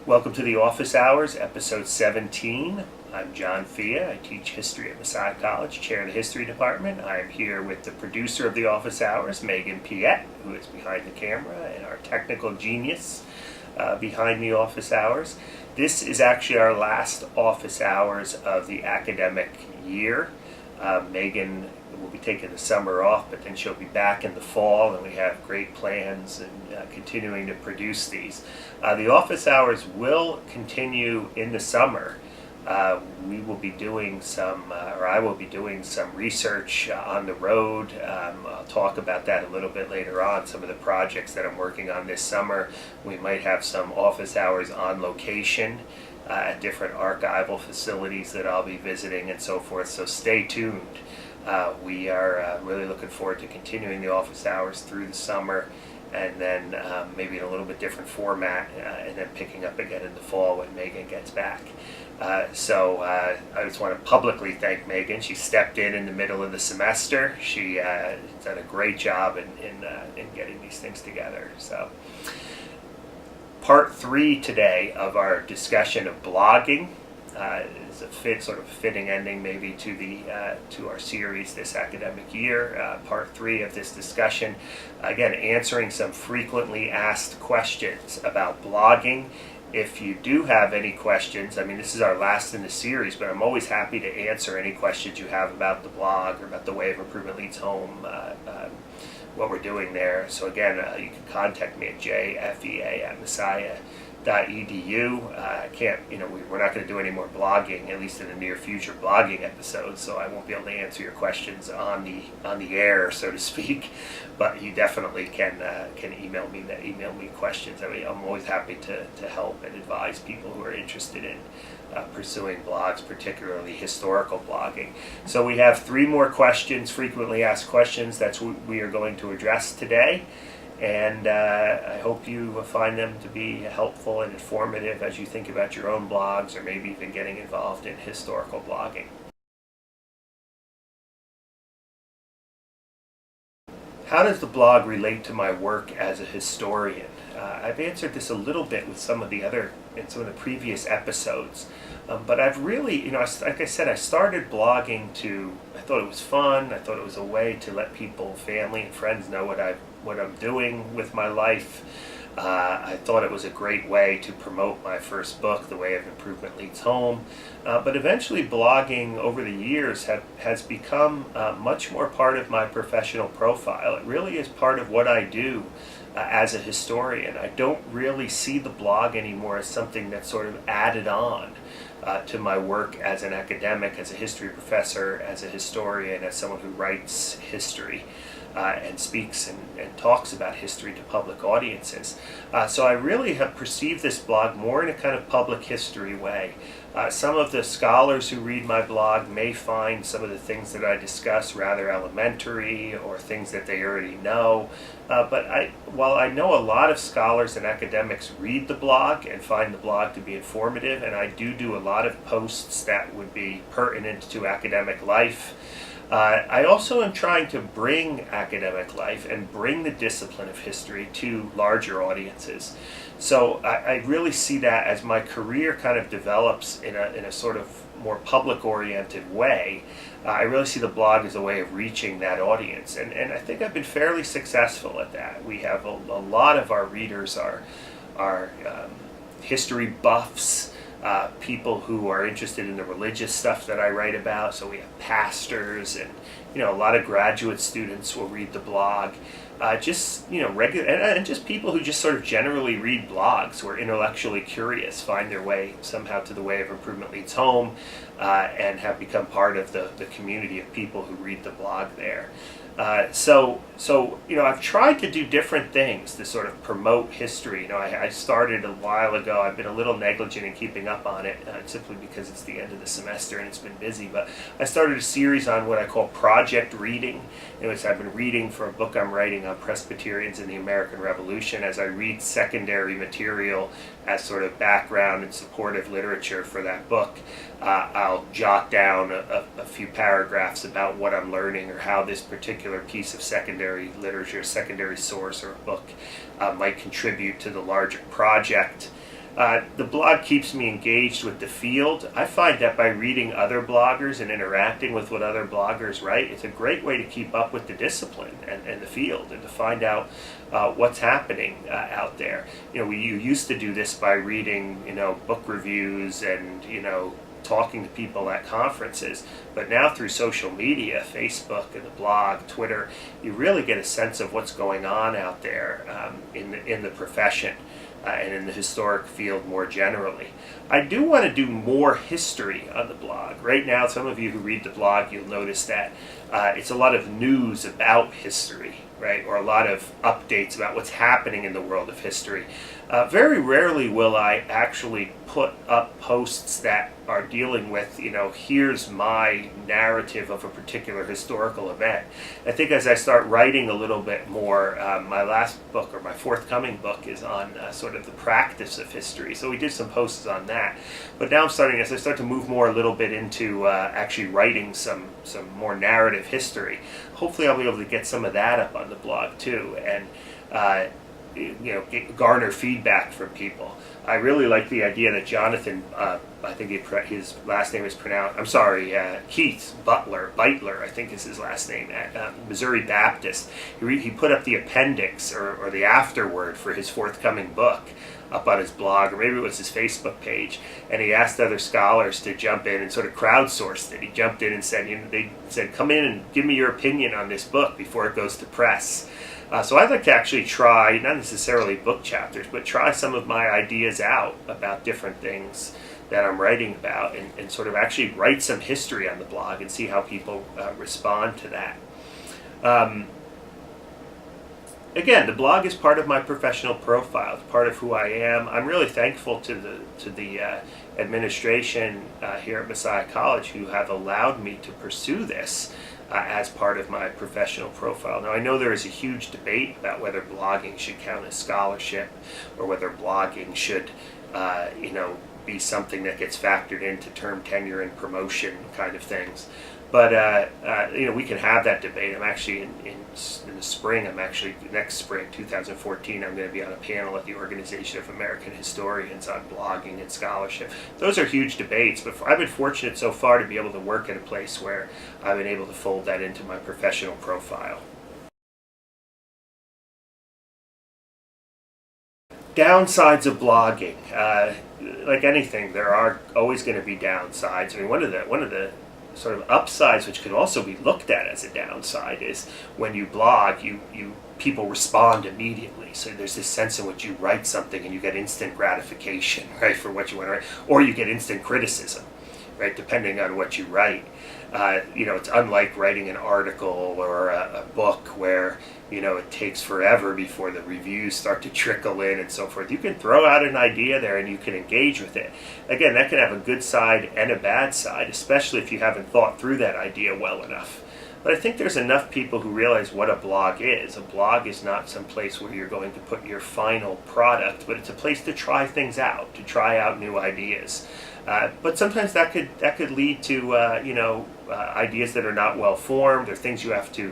Welcome to the Office Hours, episode 17. I'm John Fia. I teach history at Messiah College, chair of the history department. I am here with the producer of the Office Hours, Megan Piette, who is behind the camera, and our technical genius behind the Office Hours. This is actually our last Office Hours of the academic year. Megan will be taking the summer off, but then she'll be back in the fall, and we have great plans and continuing to produce these. The Office Hours will continue in the summer. We will be doing I will be doing some research on the road. I'll talk about that a little bit later on, some of the projects that I'm working on this summer. We might have some Office Hours on location at different archival facilities that I'll be visiting and so forth, so stay tuned. We are really looking forward to continuing the Office Hours through the summer, and then maybe in a little bit different format, and then picking up again in the fall when Megan gets back. So I just want to publicly thank Megan. She stepped in the middle of the semester. She done a great job in getting these things together. So part 3 today of our discussion of blogging is a sort of fitting ending maybe to our series this academic year. Part 3 of this discussion, again, answering some frequently asked questions about blogging. If you do have any questions, this is our last in the series, but I'm always happy to answer any questions you have about the blog or about the Way of Improvement Leads Home, what we're doing there. So again, you can contact me at jfea@messiah.edu. We're not going to do any more blogging, at least in the near future, blogging episodes, so I won't be able to answer your questions on the air, so to speak. But you definitely can email me questions. I'm always happy to help and advise people who are interested in pursuing blogs, particularly historical blogging. So we have 3 more questions, frequently asked questions, that's what we are going to address today. And I hope you find them to be helpful and informative as you think about your own blogs, or maybe even getting involved in historical blogging. How does the blog relate to my work as a historian? I've answered this a little bit with some of the previous episodes, but I've really, like I said, I started blogging I thought it was fun. I thought it was a way to let people, family and friends, know what I'm doing with my life. I thought it was a great way to promote my first book, The Way of Improvement Leads Home. But eventually blogging over the years has become much more part of my professional profile. It really is part of what I do as a historian. I don't really see the blog anymore as something that's sort of added on to my work as an academic, as a history professor, as a historian, as someone who writes history. And speaks and talks about history to public audiences. So I really have perceived this blog more in a kind of public history way. Some of the scholars who read my blog may find some of the things that I discuss rather elementary, or things that they already know. But while I know a lot of scholars and academics read the blog and find the blog to be informative, and I do a lot of posts that would be pertinent to academic life, I also am trying to bring academic life and bring the discipline of history to larger audiences. So I really see that as my career kind of develops in a sort of more public-oriented way. I really see the blog as a way of reaching that audience, and I think I've been fairly successful at that. We have a lot of our readers are history buffs. People who are interested in the religious stuff that I write about. So we have pastors, and a lot of graduate students will read the blog. Regular and just people who just sort of generally read blogs, who are intellectually curious, find their way somehow to The Way of Improvement Leads Home, and have become part of the community of people who read the blog there. So I've tried to do different things to sort of promote history. I started a while ago. I've been a little negligent in keeping up on it, simply because it's the end of the semester and it's been busy. But I started a series on what I call project reading. I've been reading for a book I'm writing on Presbyterians in the American Revolution. As I read secondary material as sort of background and supportive literature for that book, I'll jot down a few paragraphs about what I'm learning, or how this particular piece of secondary literature, secondary source, or a book might contribute to the larger project. The blog keeps me engaged with the field. I find that by reading other bloggers and interacting with what other bloggers write, it's a great way to keep up with the discipline and the field, and to find out what's happening out there. You used to do this by reading, book reviews and, talking to people at conferences. But now through social media, Facebook and the blog, Twitter, you really get a sense of what's going on out there in the profession and in the historic field more generally. I do want to do more history on the blog. Right now, some of you who read the blog, you'll notice that it's a lot of news about history, right? Or a lot of updates about what's happening in the world of history. Very rarely will I actually put up posts that are dealing with, here's my narrative of a particular historical event. I think as I start writing a little bit more, my last book, or my forthcoming book, is on sort of the practice of history. So we did some posts on that. But now as I start to move more a little bit into actually writing some more narrative history, hopefully I'll be able to get some of that up on the blog too, and garner feedback from people. I really like the idea that Jonathan, I think his last name is pronounced, Keith Beitler, I think is his last name, at Missouri Baptist. He put up the appendix or the afterword for his forthcoming book up on his blog, or maybe it was his Facebook page, and he asked other scholars to jump in and sort of crowdsourced it. He jumped in and said, they said, come in and give me your opinion on this book before it goes to press. So I'd like to actually try, not necessarily book chapters, but try some of my ideas out about different things that I'm writing about, and sort of actually write some history on the blog and see how people respond to that. Again, the blog is part of my professional profile. It's part of who I am. I'm really thankful to the administration here at Messiah College, who have allowed me to pursue this as part of my professional profile. Now, I know there is a huge debate about whether blogging should count as scholarship, or whether blogging should, be something that gets factored into term tenure and promotion kind of things. But we can have that debate. I'm actually in the spring. Next spring, 2014. I'm going to be on a panel at the Organization of American Historians on blogging and scholarship. Those are huge debates. But I've been fortunate so far to be able to work at a place where I've been able to fold that into my professional profile. Downsides of blogging. Like anything, there are always going to be downsides. I mean, one of the sort of upsides, which could also be looked at as a downside, is when you blog, people respond immediately. So there's this sense in which you write something and you get instant gratification, right, for what you want to write, or you get instant criticism, right, depending on what you write. It's unlike writing an article or a book where, it takes forever before the reviews start to trickle in and so forth. You can throw out an idea there and you can engage with it. Again, that can have a good side and a bad side, especially if you haven't thought through that idea well enough. But I think there's enough people who realize what a blog is. A blog is not some place where you're going to put your final product, but it's a place to try things out, to try out new ideas. But sometimes that could lead to ideas that are not well formed, or things you have to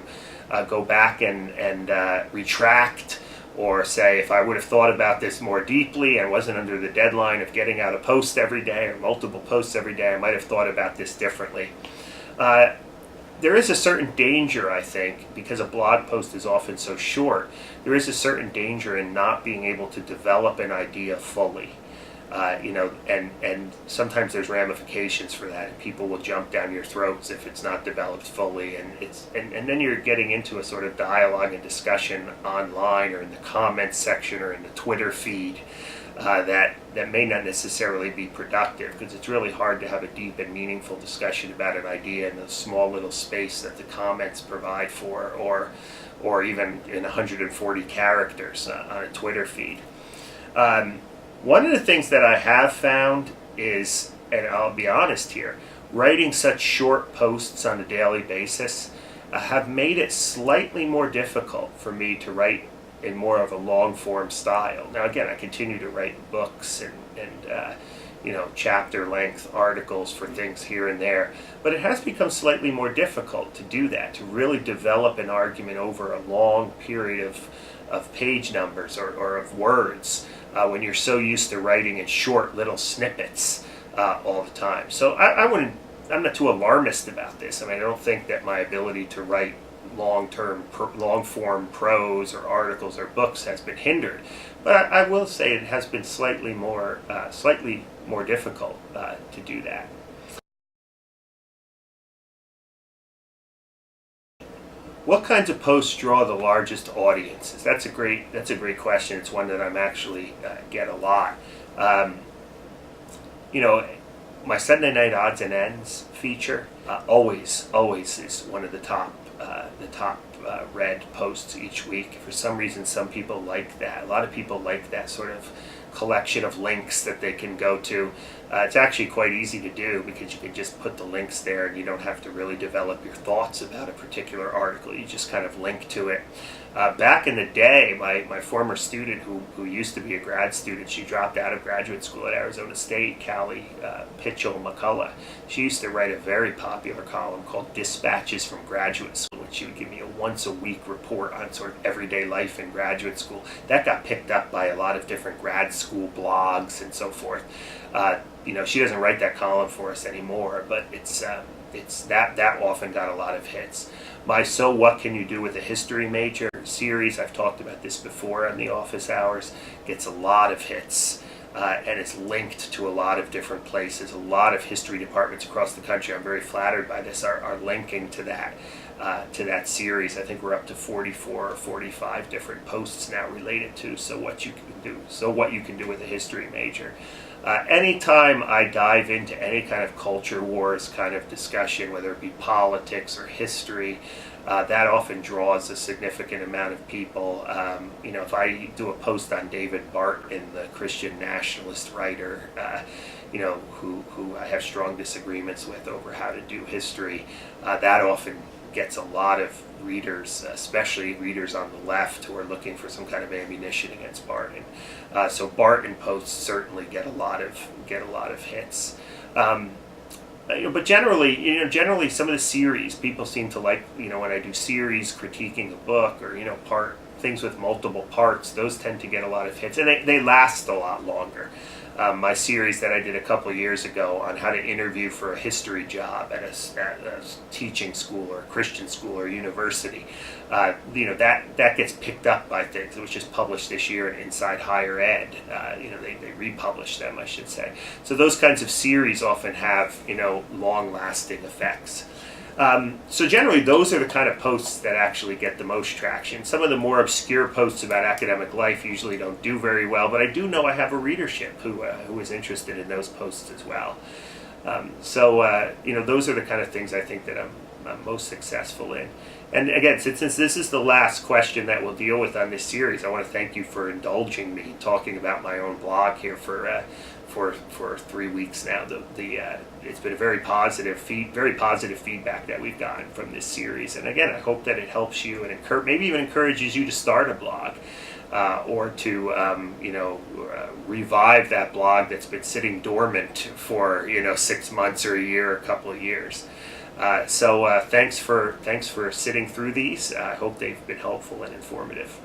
go back and retract, or say, if I would have thought about this more deeply, I wasn't under the deadline of getting out a post every day or multiple posts every day, I might have thought about this differently. There is a certain danger, I think, because a blog post is often so short, there is a certain danger in not being able to develop an idea fully. And sometimes there's ramifications for that, and people will jump down your throats if it's not developed fully, and then you're getting into a sort of dialogue and discussion online, or in the comments section, or in the Twitter feed, that may not necessarily be productive, because it's really hard to have a deep and meaningful discussion about an idea in the small little space that the comments provide for, or even in 140 characters on a Twitter feed. One of the things that I have found is, and I'll be honest here, writing such short posts on a daily basis have made it slightly more difficult for me to write in more of a long-form style. Now, again, I continue to write books and chapter-length articles for things here and there, but it has become slightly more difficult to do that, to really develop an argument over a long period of page numbers or of words. when you're so used to writing in short little snippets all the time. So I'm not too alarmist about this. I mean, I don't think that my ability to write long form prose or articles or books has been hindered, but I will say it has been slightly more difficult to do that. What kinds of posts draw the largest audiences? That's a great question. It's one that I'm actually get a lot. Um, you know, my Sunday night odds and ends feature always is one of the top read posts each week. For some reason, some people like that. A lot of people like that sort of collection of links that they can go to. It's actually quite easy to do because you can just put the links there and you don't have to really develop your thoughts about a particular article. You just kind of link to it. Back in the day, my former student who used to be a grad student, she dropped out of graduate school at Arizona State, Callie Pitchell McCullough. She used to write a very popular column called Dispatches from Graduate School, which she would give me a once a week report on sort of everyday life in graduate school. That got picked up by a lot of different grad school blogs and so forth. She doesn't write that column for us anymore, but it's that often got a lot of hits. My So What Can You Do with a History Major series, I've talked about this before on the office hours, gets a lot of hits. And it's linked to a lot of different places. A lot of history departments across the country, I'm very flattered by this, are linking to that series. I think we're up to 44 or 45 different posts now related to So What You Can Do with a History Major. Anytime I dive into any kind of culture wars kind of discussion, whether it be politics or history, that often draws a significant amount of people. If I do a post on David Barton, the Christian nationalist writer, who I have strong disagreements with over how to do history, that often gets a lot of readers, especially readers on the left who are looking for some kind of ammunition against Barton. So Barton posts certainly get a lot of hits. But generally some of the series people seem to like. When I do series critiquing a book or things with multiple parts, those tend to get a lot of hits, and they last a lot longer. My series that I did a couple of years ago on how to interview for a history job at a teaching school or a Christian school or university, that gets picked up by things. It was just published this year in Inside Higher Ed. They republished them, I should say. So those kinds of series often have long-lasting effects. So generally, those are the kind of posts that actually get the most traction. Some of the more obscure posts about academic life usually don't do very well, but I do know I have a readership who is interested in those posts as well. Those are the kind of things I think that I'm most successful in. And again, since this is the last question that we'll deal with on this series, I want to thank you for indulging me talking about my own blog here for 3 weeks now. It's been a very positive feedback that we've gotten from this series, and again, I hope that it helps you and maybe even encourages you to start a blog, or to revive that blog that's been sitting dormant for 6 months or a year, a couple of years. Thanks for sitting through these. I hope they've been helpful and informative.